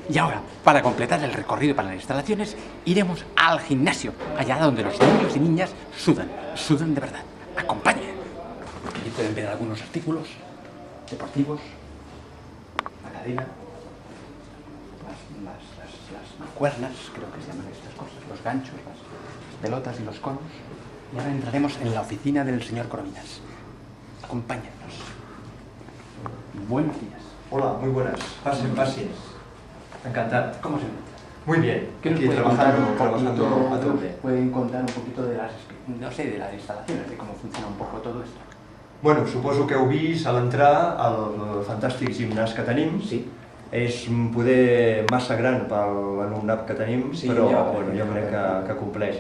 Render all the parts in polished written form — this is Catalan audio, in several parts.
Y ahora, para completar el recorrido para las instalaciones, iremos al gimnasio, allá donde los niños y niñas sudan de verdad. Acompañen. Aquí pueden ver algunos artículos deportivos, la cadena, las mancuernas, creo que se llaman estas cosas, los ganchos, las pelotas y los conos. Y ahora entraremos en la oficina del señor Corominas. Acompáñennos. Buenos días. Hola, muy buenas. Pasen. Encantado. ¿Cómo se encuentra? Muy bien. ¿Qué nos Aquí puede contar trabajando a tope. pueden contar un poquito de las, no sé, de las instalaciones, de cómo funciona un poco todo esto? Bueno, suposo que heu vist a l'entrar el fantàstic gimnàs que tenim. Sí. És poder massa gran per l'alumnat que tenim, Sí, però ja, bueno, jo crec ja. que compleix.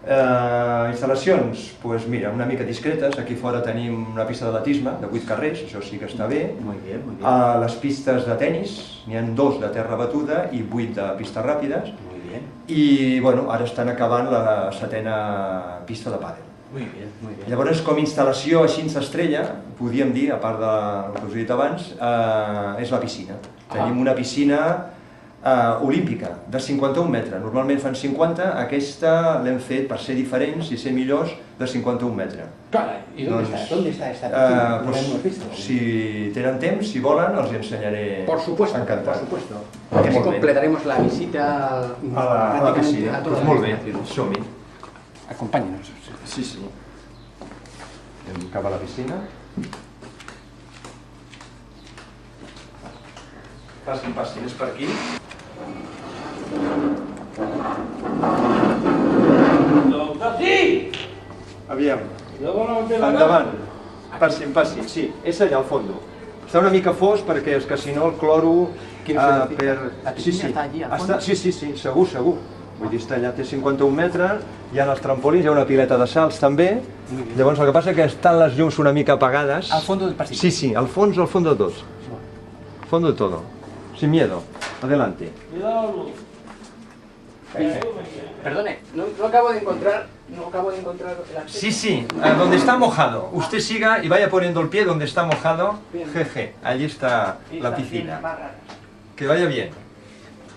Instal·lacions, doncs mira, una mica discretes. Aquí fora tenim una pista d'atletisme de 8 carrers, això sí que està bé. Muy bien, muy bien. Les pistes de tennis, n'hi ha 2 de terra batuda i 8 de pistes ràpides. Muy bien. I bueno, ara estan acabant la 7a pista de pàdel. Muy bien, muy bien. Llavors, com a instal·lació així estrella, podríem dir, a part del que us he dit abans, és la piscina. Tenim una piscina olímpica de 51 metres. Normalment fan 50, aquesta l'hem fet per ser diferents i ser millors de 51 metres. Caray, ¿y dónde está esta piscina? ¿No la hemos visto? Si tenen temps, si volen, els hi ensenyaré. Por supuesto, Encantat. por supuesto. Porque así Molt bé. completaremos la visita A la prácticamente piscina. a todas Doncs las molt bé, instalaciones. som-hi. Acompáñenos. Sí. Anem cap a la piscina. Passin, és per aquí. ¡Sí! Aviam, endavant. Passin, sí, és allà al fons. Està una mica fos perquè és que si no el cloro La piscina està allí al fons? Sí, segur. Vull dir, està allà, té 51 metres, hi ha els trampolins, hi ha una pileta de salts també. Llavors el que passa és que estan les llums una mica apagades. Al fondo del pasillo. Sí, al fondo de tot. Al fondo de todo. Sin miedo. Adelante. Perdone, no acabo de encontrar el acceso. Sí, donde está mojado. Usted siga y vaya poniendo el pie donde está mojado. Bien. Jeje, allí está la piscina. Más raras. Que vaya bien.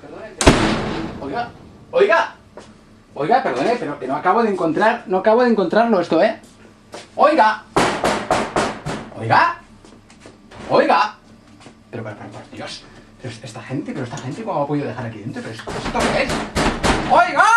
Perdone, Oiga, perdone, pero que no acabo de encontrarlo esto, ¿eh? Oiga. Pero por Dios, pero esta gente ¿cómo ha podido dejar aquí dentro? ¿Pero esto qué es? ¡Oiga!